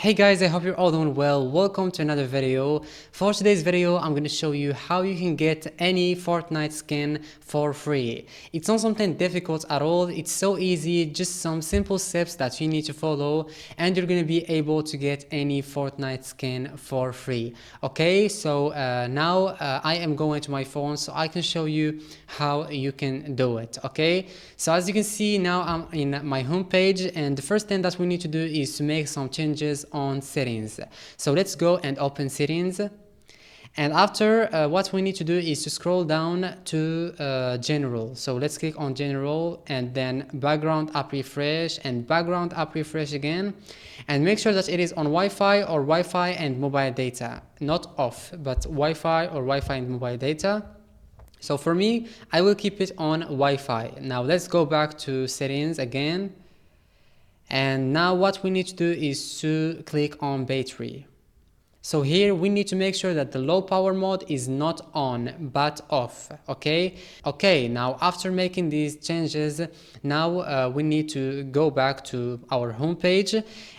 Hey guys, I hope you're all doing well. Welcome to another video. For today's video, I'm going to show you how you can get any Fortnite skin for free. It's not something difficult at all. It's so easy, just some simple steps that you need to follow and you're going to be able to get any Fortnite skin for free. Okay, so now I am going to my phone so I can show you how you can do it. Okay, so as you can see now I'm in my home page, and the first thing that we need to do is to make some changes on settings. So let's go and open settings, and after what we need to do is to scroll down to general. So let's click on general and then background app refresh and background app refresh again, and make sure that it is on Wi-Fi or Wi-Fi and mobile data, not off, but Wi-Fi or Wi-Fi and mobile data. So for me, I will keep it on Wi-Fi. Now let's go back to settings again. And now what we need to do is to click on battery. So here we need to make sure that the low power mode is not on but off. Okay, now after making these changes, now we need to go back to our home page,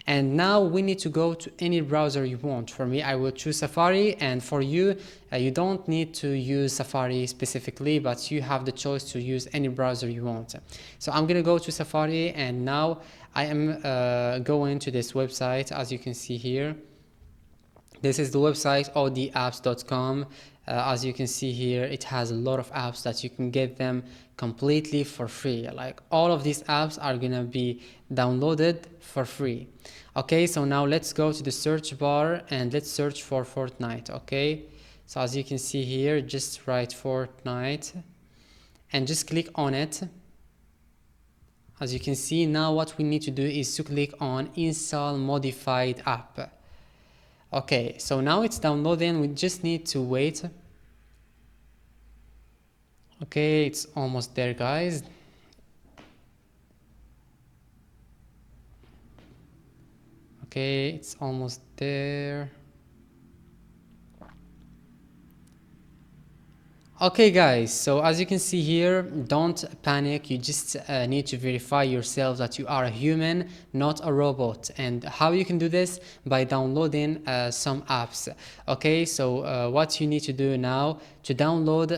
and now we need to go to any browser you want. For me, I will choose Safari, and for you, you don't need to use Safari specifically, but you have the choice to use any browser you want. So I'm gonna go to Safari, and now I am going to this website. As you can see here, this is the website odapps.com. As you can see here, it has a lot of apps that you can get them completely for free. Like all of these apps are gonna be downloaded for free. Okay, so now let's go to the search bar and let's search for Fortnite. Okay, so as you can see here, just write Fortnite and just click on it. As you can see, now what we need to do is to click on install modified app. Okay, so now it's downloading. We just need to wait. Okay, it's almost there, guys. Okay, it's almost there. Okay guys, so as you can see here, don't panic. You just need to verify yourself that you are a human, not a robot. And how you can do this? By downloading some apps. Okay, so what you need to do now to download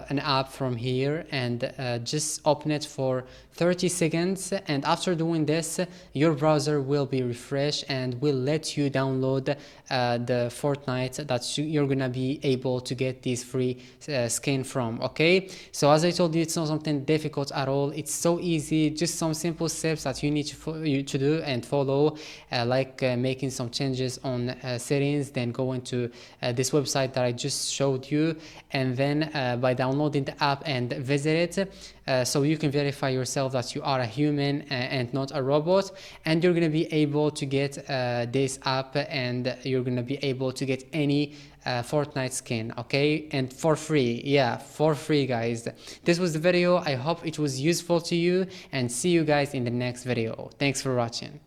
an app from here, and just open it for 30 seconds, and after doing this your browser will be refreshed and will let you download the Fortnite that you're gonna be able to get these free skin from. Okay, so as I told you, it's not something difficult at all. It's so easy, just some simple steps that you need to do and follow, like making some changes on settings, then going to this website that I just showed you, and then by downloading the app and visit it, so you can verify yourself that you are a human and not a robot, and you're going to be able to get this app, and you're going to be able to get any Fortnite skin, okay, and for free. Yeah, for free, guys. This was the video. I hope it was useful to you, and see you guys in the next video. Thanks for watching.